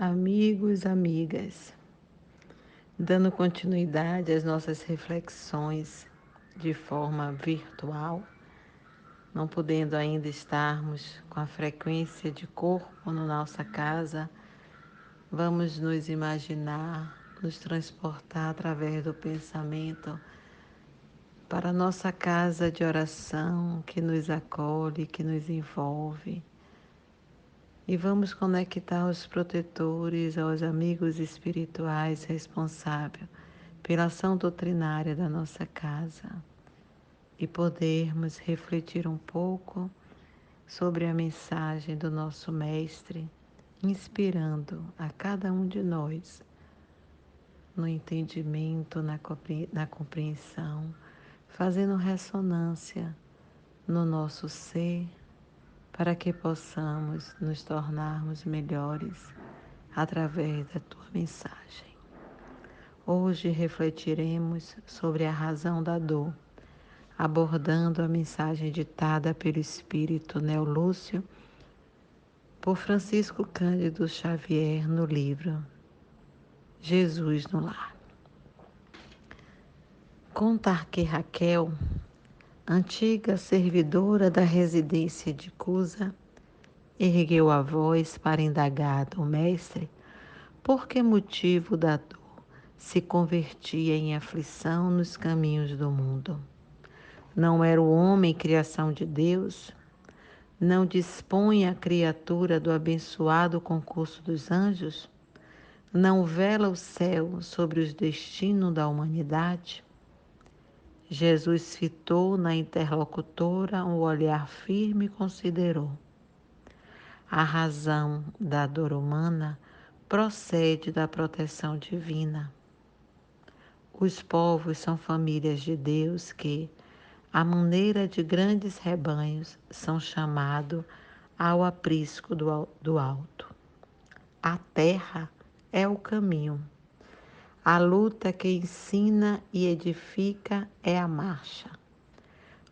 Amigos, amigas, dando continuidade às nossas reflexões de forma virtual, não podendo ainda estarmos com a frequência de corpo na nossa casa, vamos nos imaginar, nos transportar através do pensamento para a nossa casa de oração que nos acolhe, que nos envolve. E vamos conectar os protetores aos amigos espirituais responsáveis pela ação doutrinária da nossa casa e podermos refletir um pouco sobre a mensagem do nosso Mestre, inspirando a cada um de nós no entendimento, na compreensão, fazendo ressonância no nosso ser, para que possamos nos tornarmos melhores através da tua mensagem. Hoje refletiremos sobre a razão da dor, abordando a mensagem ditada pelo Espírito Neo Lúcio por Francisco Cândido Xavier no livro Jesus no Lar. Contar que Raquel, antiga servidora da residência de Cusa, ergueu a voz para indagar do mestre por que motivo da dor se convertia em aflição nos caminhos do mundo. Não era o homem criação de Deus? Não dispõe a criatura do abençoado concurso dos anjos? Não vela o céu sobre os destinos da humanidade? Jesus fitou na interlocutora um olhar firme e considerou. A razão da dor humana procede da proteção divina. Os povos são famílias de Deus que, à maneira de grandes rebanhos, são chamados ao aprisco do alto. A terra é o caminho. A luta que ensina e edifica é a marcha.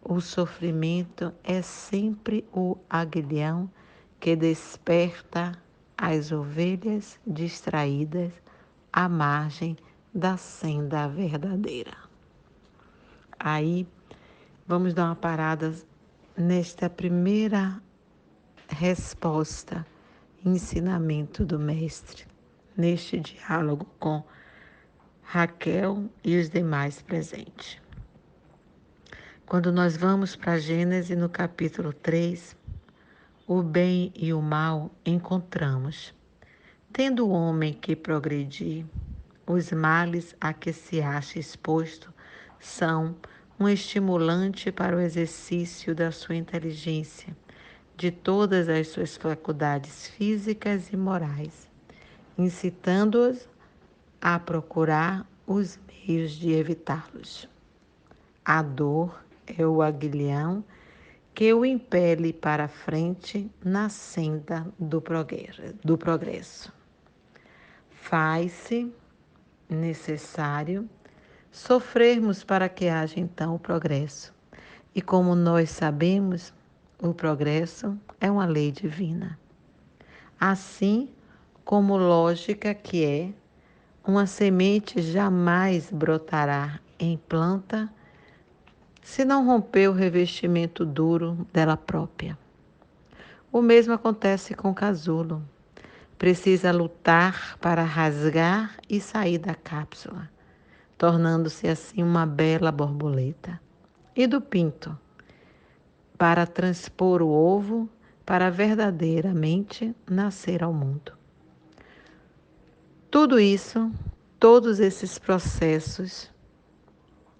O sofrimento é sempre o aguilhão que desperta as ovelhas distraídas à margem da senda verdadeira. Aí, vamos dar uma parada nesta primeira resposta, ensinamento do Mestre, neste diálogo com Raquel e os demais presentes. Quando nós vamos para Gênesis, no capítulo 3, o bem e o mal encontramos. Tendo o homem que progredir, os males a que se acha exposto são um estimulante para o exercício da sua inteligência, de todas as suas faculdades físicas e morais, incitando-os a procurar os meios de evitá-los. A dor é o aguilhão que o impele para a frente na senda do progresso. Faz-se necessário sofrermos para que haja então o progresso. E como nós sabemos, o progresso é uma lei divina. Assim como lógica que é, uma semente jamais brotará em planta se não romper o revestimento duro dela própria. O mesmo acontece com o casulo. Precisa lutar para rasgar e sair da cápsula, tornando-se assim uma bela borboleta. E do pinto, para transpor o ovo para verdadeiramente nascer ao mundo. Tudo isso, todos esses processos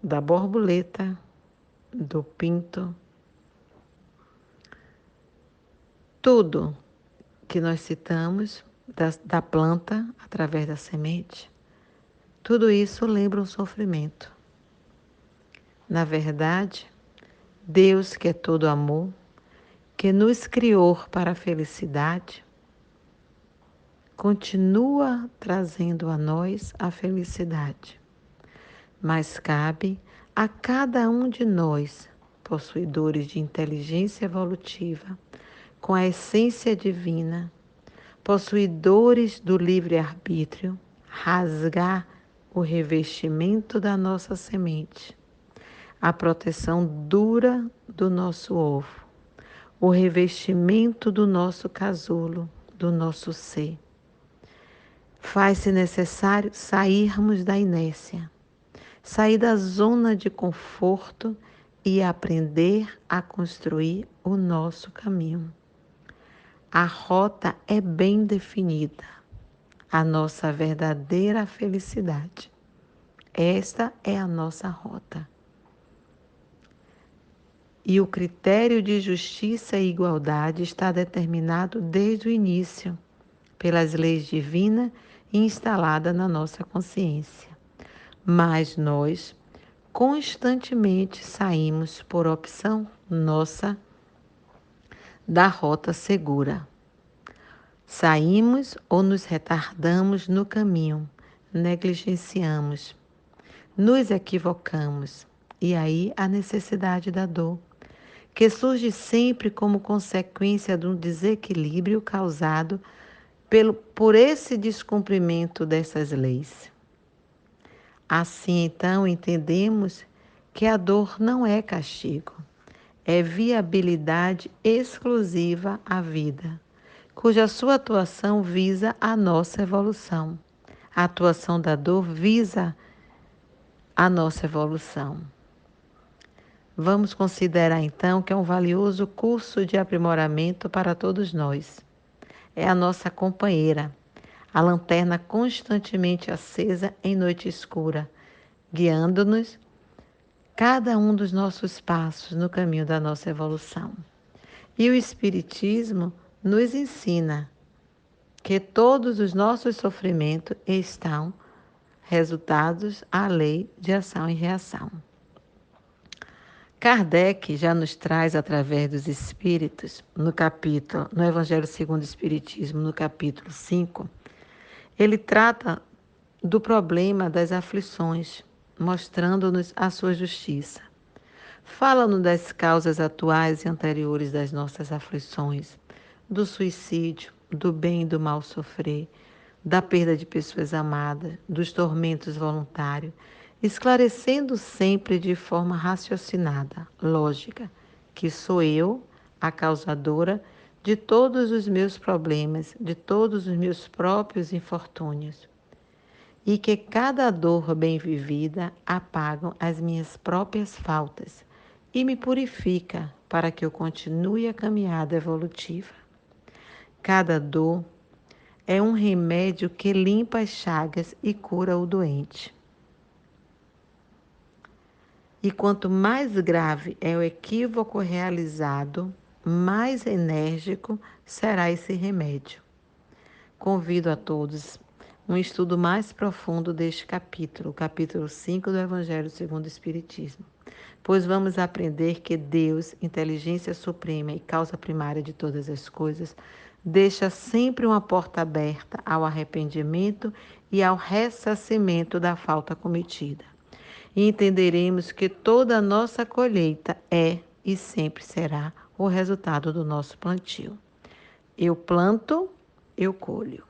da borboleta, do pinto, tudo que nós citamos da planta através da semente, tudo isso lembra um sofrimento. Na verdade, Deus, que é todo amor, que nos criou para a felicidade, continua trazendo a nós a felicidade. Mas cabe a cada um de nós, possuidores de inteligência evolutiva, com a essência divina, possuidores do livre-arbítrio, rasgar o revestimento da nossa semente, a proteção dura do nosso ovo, o revestimento do nosso casulo, do nosso ser. Faz-se necessário sairmos da inércia, sair da zona de conforto e aprender a construir o nosso caminho. A rota é bem definida, a nossa verdadeira felicidade. Esta é a nossa rota. E o critério de justiça e igualdade está determinado desde o início, pelas leis divinas e instalada na nossa consciência. Mas nós constantemente saímos por opção nossa da rota segura. Saímos ou nos retardamos no caminho, negligenciamos, nos equivocamos, e aí a necessidade da dor, que surge sempre como consequência de um desequilíbrio causado por esse descumprimento dessas leis. Assim, então, entendemos que a dor não é castigo, é viabilidade exclusiva à vida, cuja sua atuação visa a nossa evolução. A atuação da dor visa a nossa evolução. Vamos considerar, então, que é um valioso curso de aprimoramento para todos nós. É a nossa companheira, a lanterna constantemente acesa em noite escura, guiando-nos cada um dos nossos passos no caminho da nossa evolução. E o Espiritismo nos ensina que todos os nossos sofrimentos estão resultados à lei de ação e reação. Kardec já nos traz, através dos Espíritos, no Evangelho segundo o Espiritismo, no capítulo 5, ele trata do problema das aflições, mostrando-nos a sua justiça. Fala-nos das causas atuais e anteriores das nossas aflições, do suicídio, do bem e do mal sofrer, da perda de pessoas amadas, dos tormentos voluntários, esclarecendo sempre de forma raciocinada, lógica, que sou eu a causadora de todos os meus problemas, de todos os meus próprios infortúnios, e que cada dor bem vivida apagam as minhas próprias faltas e me purifica para que eu continue a caminhada evolutiva. Cada dor é um remédio que limpa as chagas e cura o doente. E quanto mais grave é o equívoco realizado, mais enérgico será esse remédio. Convido a todos um estudo mais profundo deste capítulo, o capítulo 5 do Evangelho segundo o Espiritismo, pois vamos aprender que Deus, inteligência suprema e causa primária de todas as coisas, deixa sempre uma porta aberta ao arrependimento e ao ressarcimento da falta cometida. E entenderemos que toda a nossa colheita é e sempre será o resultado do nosso plantio. Eu planto, eu colho.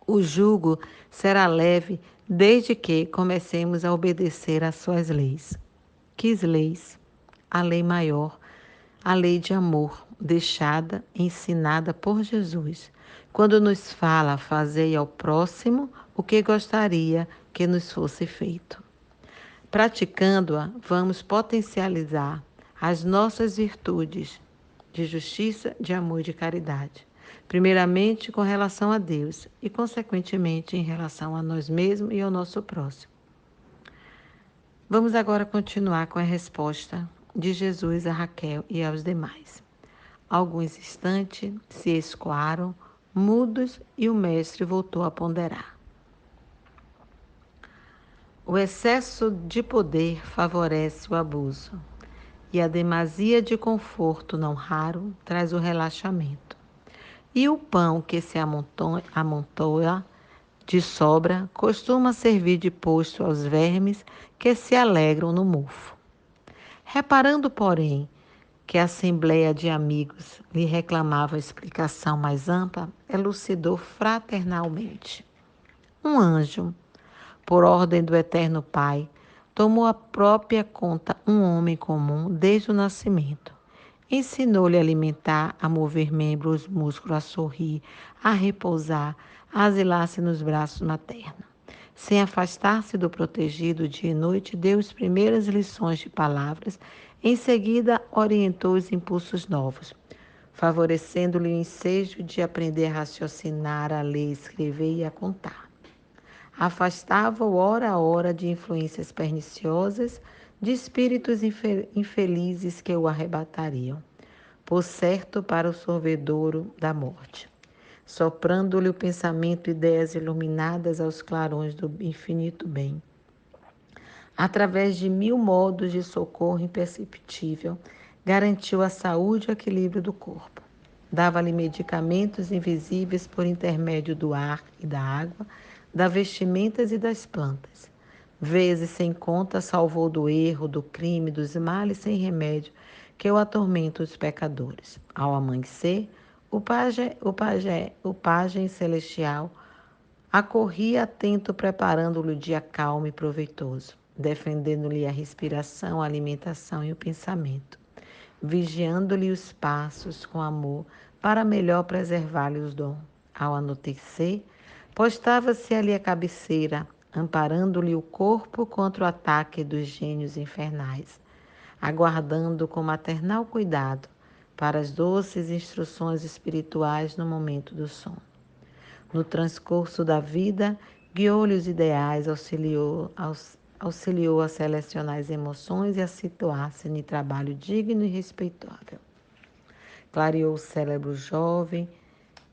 O jugo será leve desde que comecemos a obedecer às suas leis. Que leis? A lei maior, a lei de amor, deixada, ensinada por Jesus, quando nos fala: fazei ao próximo o que gostaria que nos fosse feito. Praticando-a, vamos potencializar as nossas virtudes de justiça, de amor e de caridade. Primeiramente com relação a Deus e, consequentemente, em relação a nós mesmos e ao nosso próximo. Vamos agora continuar com a resposta de Jesus a Raquel e aos demais. Alguns instantes se escoaram, mudos, e o mestre voltou a ponderar. O excesso de poder favorece o abuso, e a demasia de conforto não raro traz o relaxamento. E o pão que se amontoa de sobra costuma servir de posto aos vermes que se alegram no mofo. Reparando, porém, que a assembleia de amigos lhe reclamava explicação mais ampla, elucidou fraternalmente. Um anjo, por ordem do Eterno Pai, tomou à própria conta um homem comum desde o nascimento. Ensinou-lhe a alimentar, a mover membros, músculos, a sorrir, a repousar, a asilar-se nos braços maternos. Sem afastar-se do protegido dia e noite, deu as primeiras lições de palavras, em seguida orientou os impulsos novos, favorecendo-lhe o ensejo de aprender a raciocinar, a ler, escrever e a contar. Afastava-o hora a hora de influências perniciosas, de espíritos infelizes que o arrebatariam, por certo para o sorvedouro da morte, soprando-lhe o pensamento ideias iluminadas aos clarões do infinito bem. Através de 1000 modos de socorro imperceptível, garantiu a saúde e o equilíbrio do corpo. Dava-lhe medicamentos invisíveis por intermédio do ar e da água, das vestimentas e das plantas. Vezes sem conta salvou do erro, do crime, dos males sem remédio que o atormentam os pecadores. Ao amanhecer, o pajem celestial acorria atento, preparando-lhe o dia calmo e proveitoso, defendendo-lhe a respiração, a alimentação e o pensamento, vigiando-lhe os passos com amor para melhor preservar-lhe os dons. Ao anoitecer, postava-se ali à cabeceira, amparando-lhe o corpo contra o ataque dos gênios infernais, aguardando com maternal cuidado para as doces instruções espirituais no momento do sono. No transcurso da vida, guiou-lhe os ideais, auxiliou a selecionar as emoções e a situar-se em trabalho digno e respeitável. Clareou o cérebro jovem,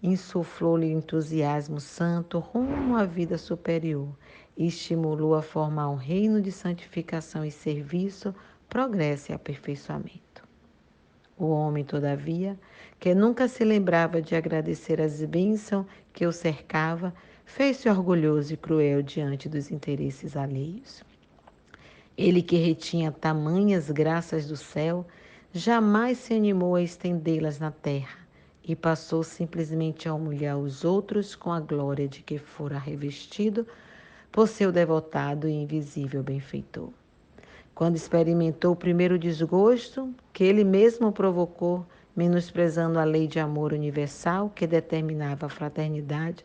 insuflou-lhe entusiasmo santo rumo à vida superior e estimulou a formar um reino de santificação e serviço, progresso e aperfeiçoamento. O homem, todavia, que nunca se lembrava de agradecer as bênçãos que o cercava, fez-se orgulhoso e cruel diante dos interesses alheios. Ele que retinha tamanhas graças do céu, jamais se animou a estendê-las na terra e passou simplesmente a humilhar os outros com a glória de que fora revestido por seu devotado e invisível benfeitor. Quando experimentou o primeiro desgosto que ele mesmo provocou, menosprezando a lei de amor universal que determina a fraternidade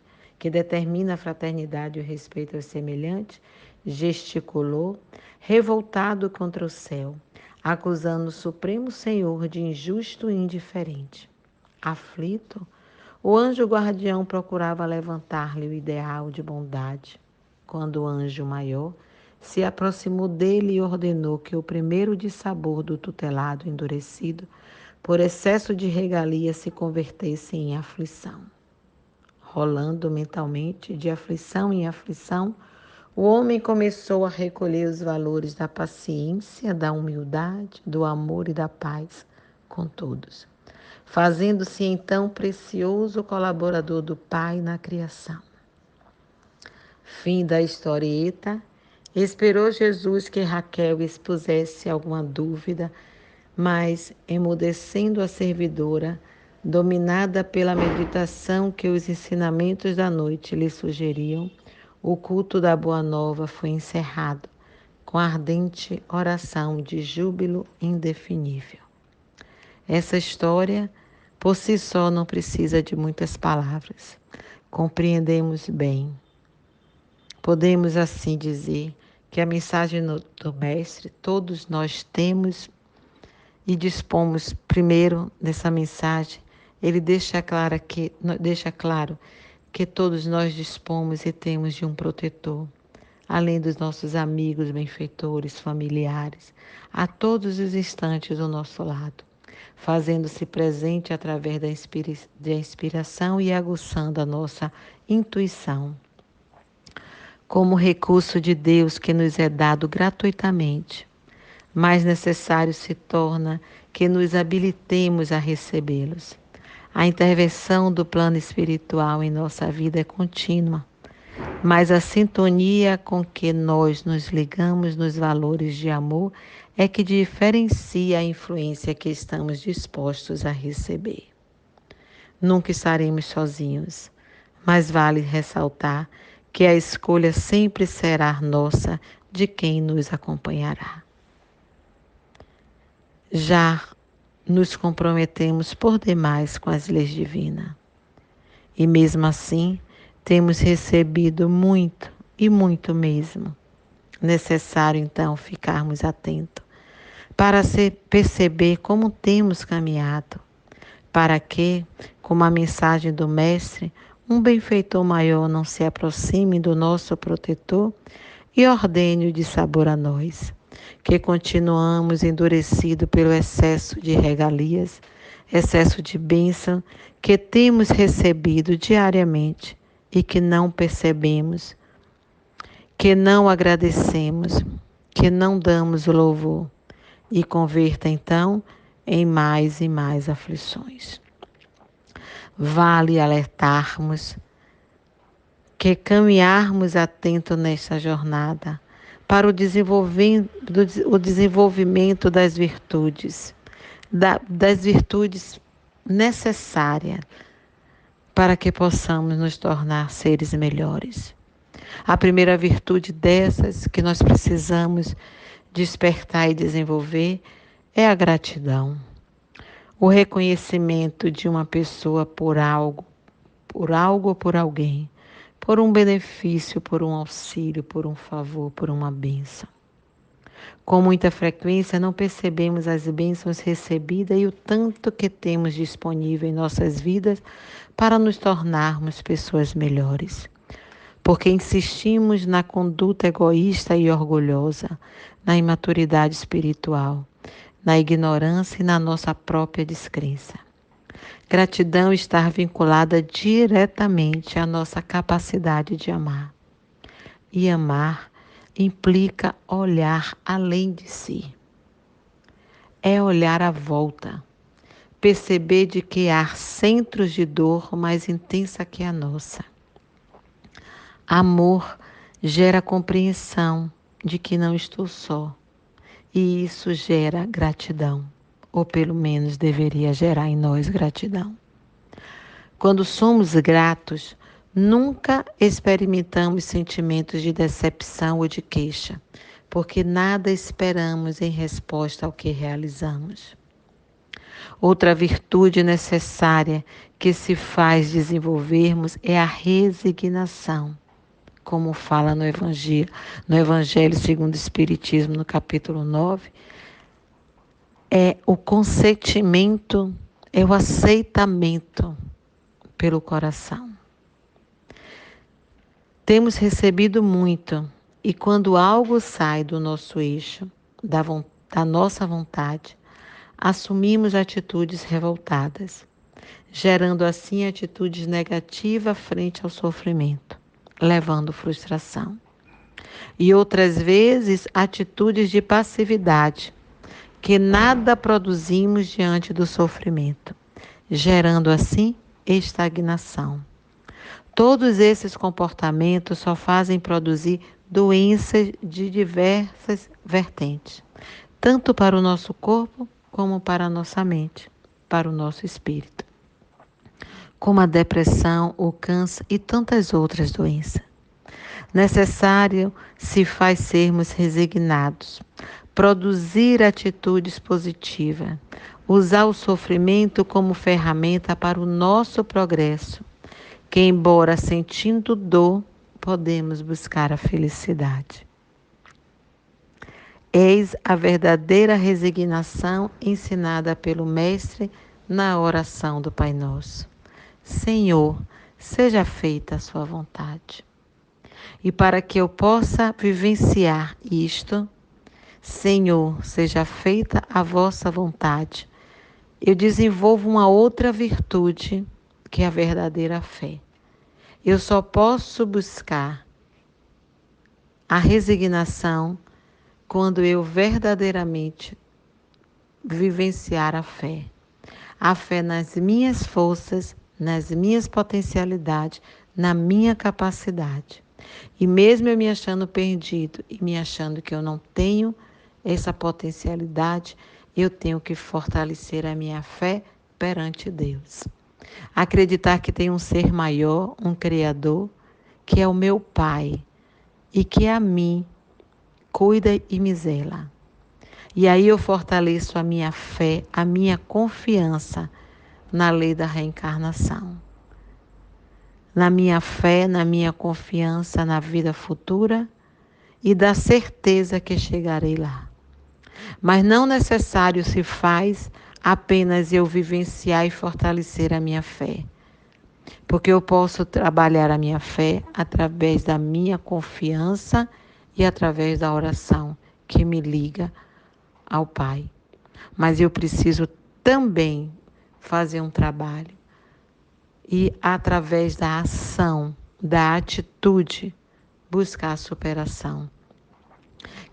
e o respeito aos semelhantes, gesticulou, revoltado contra o céu, acusando o Supremo Senhor de injusto e indiferente. Aflito, o anjo guardião procurava levantar-lhe o ideal de bondade, quando o anjo maior se aproximou dele e ordenou que o primeiro dissabor do tutelado endurecido, por excesso de regalia, se convertesse em aflição. Rolando mentalmente de aflição em aflição, o homem começou a recolher os valores da paciência, da humildade, do amor e da paz com todos, fazendo-se então precioso colaborador do Pai na criação. Fim da historieta. Esperou Jesus que Raquel expusesse alguma dúvida, mas, emudecendo a servidora, dominada pela meditação que os ensinamentos da noite lhe sugeriam, o culto da Boa Nova foi encerrado com ardente oração de júbilo indefinível. Essa história, por si só, não precisa de muitas palavras. Compreendemos bem. Podemos assim dizer que a mensagem do Mestre, todos nós temos e dispomos primeiro nessa mensagem, ele deixa claro que todos nós dispomos e temos de um protetor, além dos nossos amigos, benfeitores, familiares, a todos os instantes do nosso lado, fazendo-se presente através da inspiração e aguçando a nossa intuição. Como recurso de Deus que nos é dado gratuitamente, mais necessário se torna que nos habilitemos a recebê-los. A intervenção do plano espiritual em nossa vida é contínua, mas a sintonia com que nós nos ligamos nos valores de amor é que diferencia a influência que estamos dispostos a receber. Nunca estaremos sozinhos, mas vale ressaltar que a escolha sempre será nossa de quem nos acompanhará. Já nos comprometemos por demais com as leis divinas. E mesmo assim, temos recebido muito e muito mesmo. Necessário então ficarmos atentos para perceber como temos caminhado, para que, como a mensagem do Mestre, um benfeitor maior não se aproxime do nosso protetor e ordene o dissabor a nós, que continuamos endurecidos pelo excesso de regalias, excesso de bênção que temos recebido diariamente e que não percebemos, que não agradecemos, que não damos o louvor e converta então em mais e mais aflições. Vale alertarmos que caminharmos atento nesta jornada para o desenvolvimento das virtudes, das virtudes necessárias para que possamos nos tornar seres melhores. A primeira virtude dessas que nós precisamos despertar e desenvolver é a gratidão. O reconhecimento de uma pessoa por algo ou por alguém, por um benefício, por um auxílio, por um favor, por uma bênção. Com muita frequência não percebemos as bênçãos recebidas e o tanto que temos disponível em nossas vidas para nos tornarmos pessoas melhores. Porque insistimos na conduta egoísta e orgulhosa, na imaturidade espiritual, na ignorância e na nossa própria descrença. Gratidão está vinculada diretamente à nossa capacidade de amar. E amar implica olhar além de si. É olhar à volta, perceber de que há centros de dor mais intensa que a nossa. Amor gera compreensão de que não estou só. E isso gera gratidão, ou pelo menos deveria gerar em nós gratidão. Quando somos gratos, nunca experimentamos sentimentos de decepção ou de queixa, porque nada esperamos em resposta ao que realizamos. Outra virtude necessária que se faz desenvolvermos é a resignação, como fala no Evangelho segundo o Espiritismo, no capítulo 9, é o consentimento, é o aceitamento pelo coração. Temos recebido muito e quando algo sai do nosso eixo, da nossa vontade, assumimos atitudes revoltadas, gerando assim atitudes negativas frente ao sofrimento, levando frustração. E outras vezes atitudes de passividade, que nada produzimos diante do sofrimento, gerando assim estagnação. Todos esses comportamentos só fazem produzir doenças de diversas vertentes, tanto para o nosso corpo como para a nossa mente, para o nosso espírito, como a depressão, o câncer e tantas outras doenças. Necessário se faz sermos resignados, produzir atitudes positivas, usar o sofrimento como ferramenta para o nosso progresso, que embora sentindo dor, podemos buscar a felicidade. Eis a verdadeira resignação ensinada pelo Mestre na oração do Pai Nosso. Senhor, seja feita a sua vontade. E para que eu possa vivenciar isto, Senhor, seja feita a vossa vontade, eu desenvolvo uma outra virtude, que é a verdadeira fé. Eu só posso buscar a resignação quando eu verdadeiramente vivenciar a fé. A fé nas minhas forças, nas minhas potencialidades, na minha capacidade. E mesmo eu me achando perdido e me achando que eu não tenho essa potencialidade, eu tenho que fortalecer a minha fé perante Deus. Acreditar que tem um ser maior, um Criador, que é o meu Pai e que a mim cuida e me zela. E aí eu fortaleço a minha fé, a minha confiança na lei da reencarnação. Na minha fé, na minha confiança na vida futura e da certeza que chegarei lá. Mas não necessário se faz apenas eu vivenciar e fortalecer a minha fé. Porque eu posso trabalhar a minha fé através da minha confiança e através da oração que me liga ao Pai. Mas eu preciso também fazer um trabalho e, através da ação, da atitude, buscar a superação,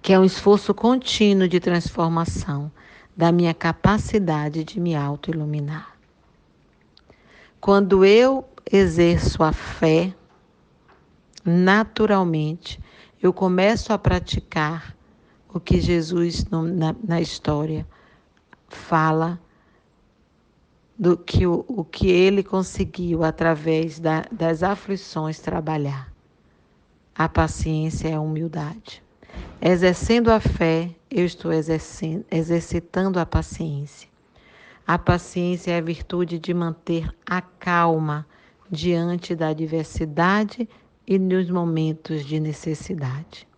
que é um esforço contínuo de transformação da minha capacidade de me auto-iluminar. Quando eu exerço a fé, naturalmente, eu começo a praticar o que Jesus na história fala do que o que ele conseguiu através das aflições trabalhar. A paciência é a humildade. Exercendo a fé, eu estou exercitando a paciência. A paciência é a virtude de manter a calma diante da adversidade e nos momentos de necessidade.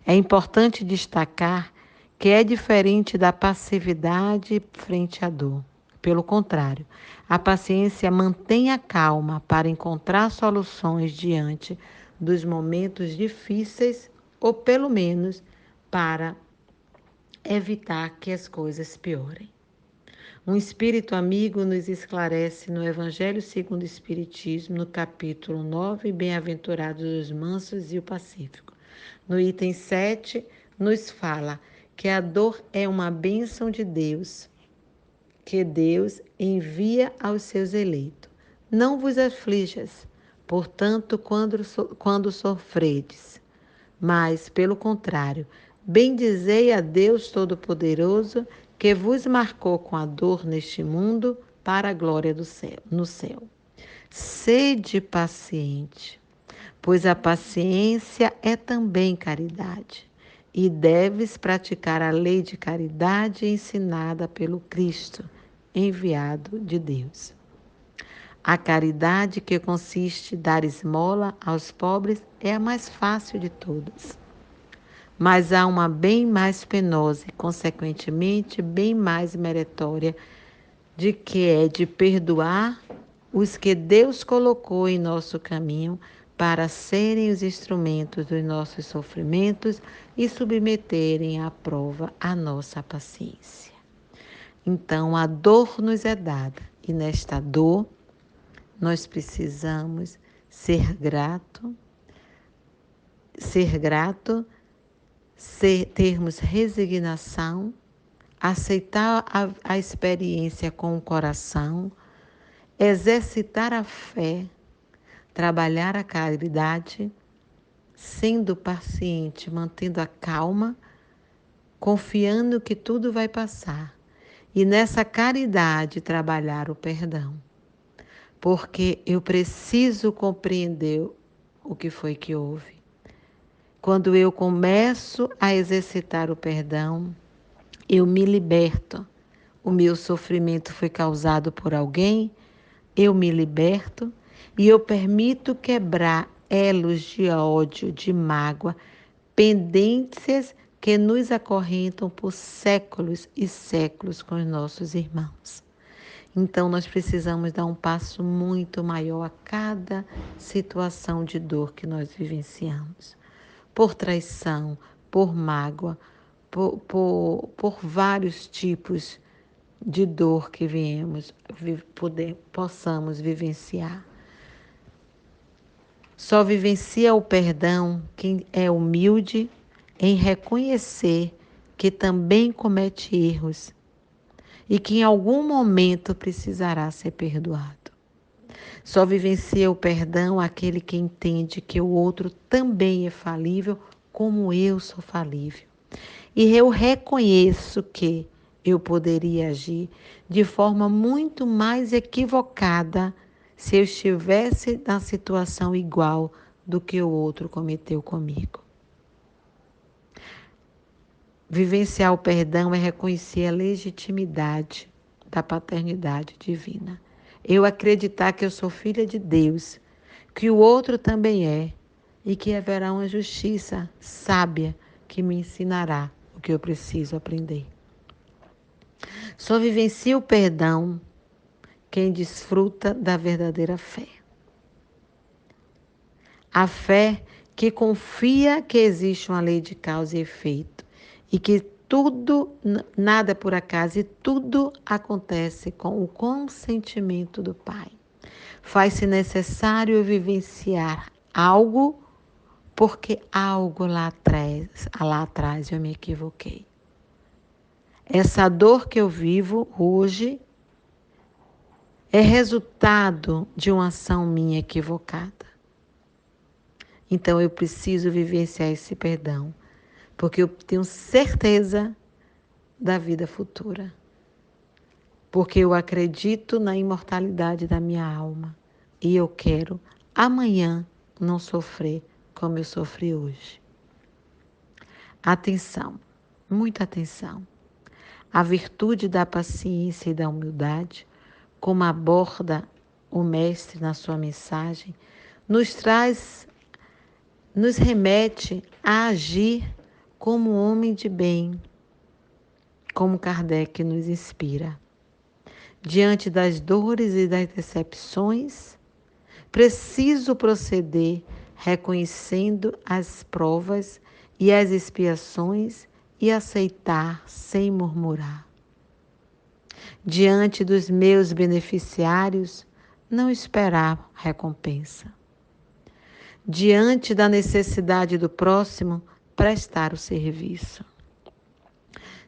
É importante destacar que é diferente da passividade frente à dor. Pelo contrário, a paciência mantém a calma para encontrar soluções diante dos momentos difíceis ou, pelo menos, para evitar que as coisas piorem. Um espírito amigo nos esclarece no Evangelho segundo o Espiritismo, no capítulo 9, Bem-aventurados os mansos e o pacífico. No item 7, nos fala que a dor é uma bênção de Deus, que Deus envia aos seus eleitos. Não vos aflijas, portanto, quando sofredes, mas, pelo contrário, bendizei a Deus Todo-Poderoso, que vos marcou com a dor neste mundo para a glória do céu, no céu. Sede paciente, pois a paciência é também caridade, e deves praticar a lei de caridade ensinada pelo Cristo, enviado de Deus. A caridade, que consiste em dar esmola aos pobres, é a mais fácil de todas. Mas há uma bem mais penosa e, consequentemente, bem mais meritória, de que é de perdoar os que Deus colocou em nosso caminho para serem os instrumentos dos nossos sofrimentos e submeterem à prova a nossa paciência. Então, a dor nos é dada, e nesta dor nós precisamos ser grato, termos resignação, aceitar a experiência com o coração, exercitar a fé, trabalhar a caridade, sendo paciente, mantendo a calma, confiando que tudo vai passar. E nessa caridade trabalhar o perdão. Porque eu preciso compreender o que foi que houve. Quando eu começo a exercitar o perdão, eu me liberto. O meu sofrimento foi causado por alguém, eu me liberto e eu permito quebrar elos de ódio, de mágoa, pendências que nos acorrentam por séculos e séculos com os nossos irmãos. Então, nós precisamos dar um passo muito maior a cada situação de dor que nós vivenciamos. Por traição, por mágoa, por vários tipos de dor que possamos vivenciar. Só vivencia o perdão quem é humilde em reconhecer que também comete erros e que em algum momento precisará ser perdoado. Só vivencia o perdão aquele que entende que o outro também é falível, como eu sou falível. E eu reconheço que eu poderia agir de forma muito mais equivocada se eu estivesse na situação igual do que o outro cometeu comigo. Vivenciar o perdão é reconhecer a legitimidade da paternidade divina. Eu acreditar que eu sou filha de Deus, que o outro também é, e que haverá uma justiça sábia que me ensinará o que eu preciso aprender. Só vivencia o perdão quem desfruta da verdadeira fé. A fé que confia que existe uma lei de causa e efeito e que tudo, nada é por acaso e tudo acontece com o consentimento do Pai. Faz-se necessário vivenciar algo porque algo lá atrás eu me equivoquei. Essa dor que eu vivo hoje é resultado de uma ação minha equivocada. Então eu preciso vivenciar esse perdão, porque eu tenho certeza da vida futura. Porque eu acredito na imortalidade da minha alma e eu quero amanhã não sofrer como eu sofri hoje. Atenção, muita atenção. A virtude da paciência e da humildade, como aborda o Mestre na sua mensagem, nos remete a agir como homem de bem, como Kardec nos inspira. Diante das dores e das decepções, preciso proceder reconhecendo as provas e as expiações e aceitar sem murmurar. Diante dos meus beneficiários, não esperar recompensa. Diante da necessidade do próximo, prestar o serviço.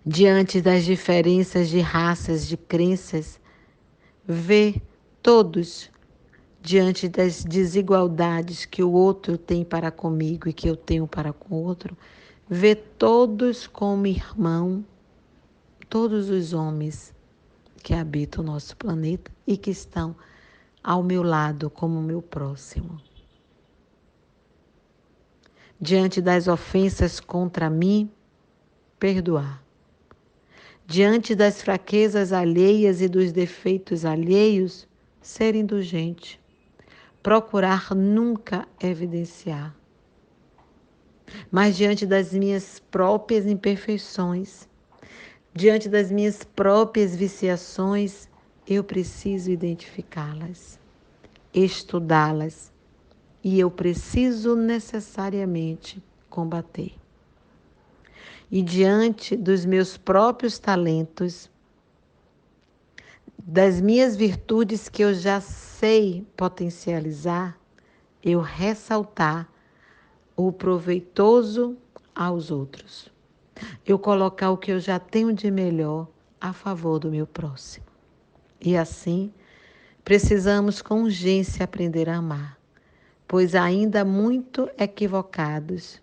Diante das diferenças de raças, de crenças, ver todos diante das desigualdades que o outro tem para comigo e que eu tenho para com o outro, ver todos como irmão, todos os homens que habitam o nosso planeta e que estão ao meu lado como meu próximo. Diante das ofensas contra mim, perdoar. Diante das fraquezas alheias e dos defeitos alheios, ser indulgente. Procurar nunca evidenciar. Mas diante das minhas próprias imperfeições, diante das minhas próprias viciações, eu preciso identificá-las, estudá-las e eu preciso necessariamente combater. E diante dos meus próprios talentos, das minhas virtudes que eu já sei potencializar, eu ressaltar o proveitoso aos outros. Eu colocar o que eu já tenho de melhor a favor do meu próximo. E assim, precisamos com urgência aprender a amar, pois ainda muito equivocados,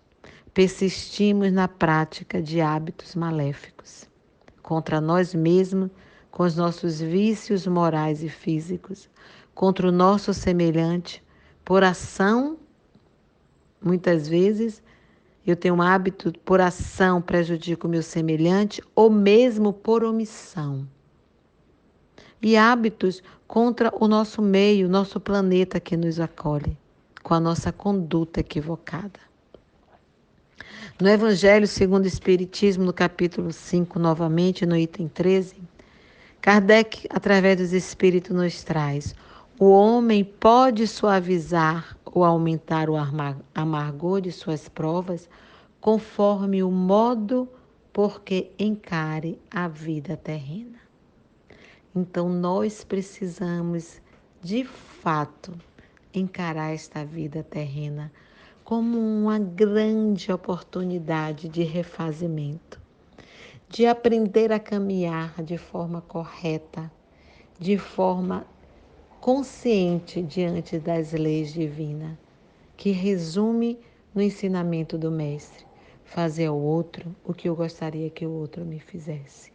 persistimos na prática de hábitos maléficos contra nós mesmos, com os nossos vícios morais e físicos, contra o nosso semelhante, por ação, muitas vezes, eu tenho um hábito, por ação prejudico o meu semelhante, ou mesmo por omissão. E hábitos contra o nosso meio, nosso planeta que nos acolhe, com a nossa conduta equivocada. No Evangelho segundo o Espiritismo, no capítulo 5, novamente, no item 13, Kardec, através dos Espíritos, nos traz: o homem pode suavizar ou aumentar o amargor de suas provas conforme o modo por que encare a vida terrena. Então, nós precisamos, de fato, encarar esta vida terrena como uma grande oportunidade de refazimento, de aprender a caminhar de forma correta, de forma consciente diante das leis divinas, que resume no ensinamento do Mestre: fazer ao outro o que eu gostaria que o outro me fizesse.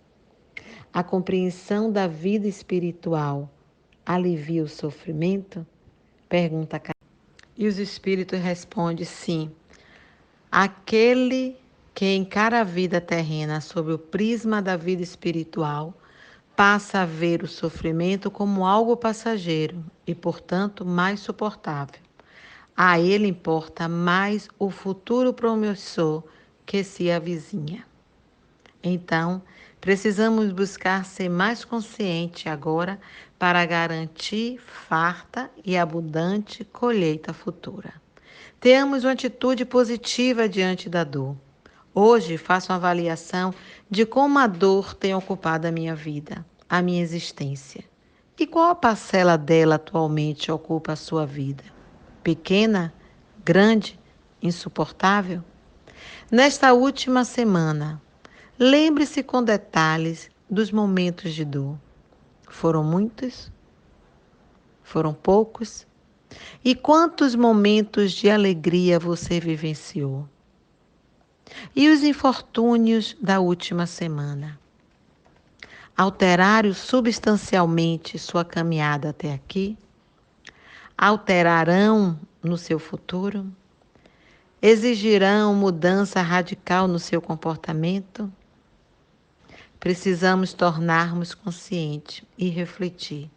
A compreensão da vida espiritual alivia o sofrimento? Pergunta Kardec. E os espíritos respondem sim. Aquele que encara a vida terrena sob o prisma da vida espiritual passa a ver o sofrimento como algo passageiro e, portanto, mais suportável. A ele importa mais o futuro promissor que se avizinha. Então, precisamos buscar ser mais consciente agora para garantir farta e abundante colheita futura. Tenhamos uma atitude positiva diante da dor. Hoje faço uma avaliação de como a dor tem ocupado a minha vida, a minha existência. E qual a parcela dela atualmente ocupa a sua vida? Pequena? Grande? Insuportável? Nesta última semana, lembre-se com detalhes dos momentos de dor. Foram muitos? Foram poucos? E quantos momentos de alegria você vivenciou? E os infortúnios da última semana? Alteraram substancialmente sua caminhada até aqui? Alterarão no seu futuro? Exigirão mudança radical no seu comportamento? Precisamos tornarmos conscientes e refletir.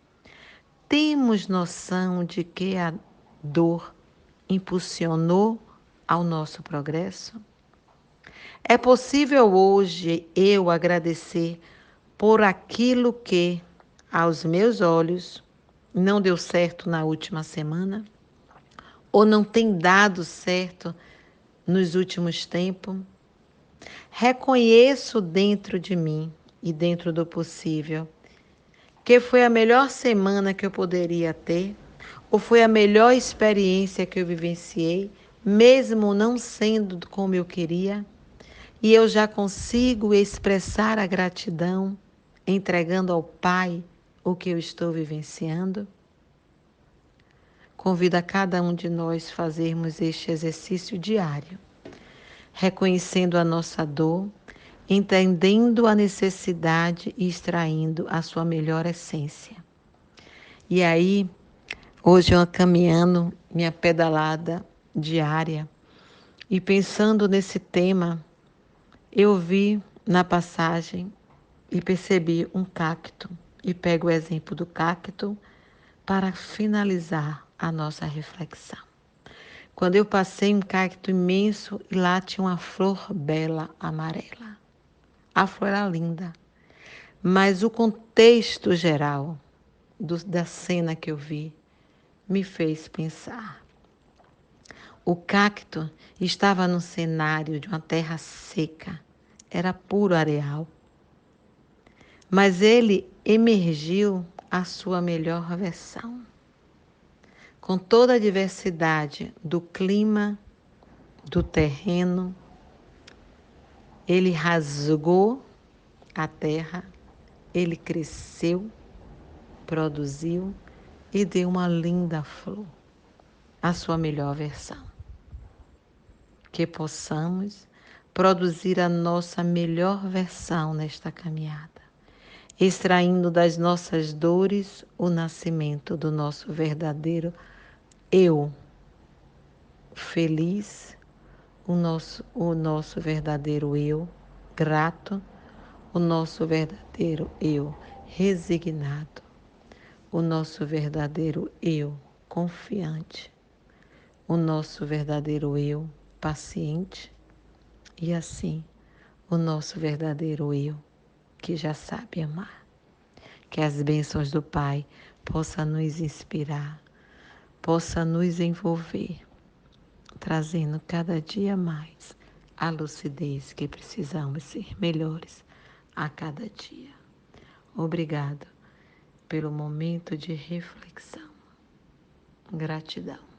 Temos noção de que a dor impulsionou ao nosso progresso? É possível hoje eu agradecer por aquilo que, aos meus olhos, não deu certo na última semana? Ou não tem dado certo nos últimos tempos? Reconheço dentro de mim e dentro do possível que foi a melhor semana que eu poderia ter, ou foi a melhor experiência que eu vivenciei, mesmo não sendo como eu queria, e eu já consigo expressar a gratidão, entregando ao Pai o que eu estou vivenciando? Convido a cada um de nós fazermos este exercício diário, reconhecendo a nossa dor, entendendo a necessidade e extraindo a sua melhor essência. E aí, hoje eu caminhando minha pedalada diária e pensando nesse tema, eu vi na passagem e percebi um cacto e pego o exemplo do cacto para finalizar a nossa reflexão. Quando eu passei um cacto imenso e lá tinha uma flor bela amarela. A flor era linda, mas o contexto geral da cena que eu vi me fez pensar. O cacto estava no cenário de uma terra seca, era puro areal, mas ele emergiu a sua melhor versão. Com toda a diversidade do clima, do terreno, ele rasgou a terra, ele cresceu, produziu e deu uma linda flor, a sua melhor versão. Que possamos produzir a nossa melhor versão nesta caminhada, extraindo das nossas dores o nascimento do nosso verdadeiro eu, feliz, o nosso verdadeiro eu, grato, o nosso verdadeiro eu, resignado, o nosso verdadeiro eu, confiante, o nosso verdadeiro eu, paciente, e assim o nosso verdadeiro eu, que já sabe amar. Que as bênçãos do Pai possam nos inspirar, possam nos envolver, trazendo cada dia mais a lucidez que precisamos ser melhores a cada dia. Obrigado pelo momento de reflexão. Gratidão.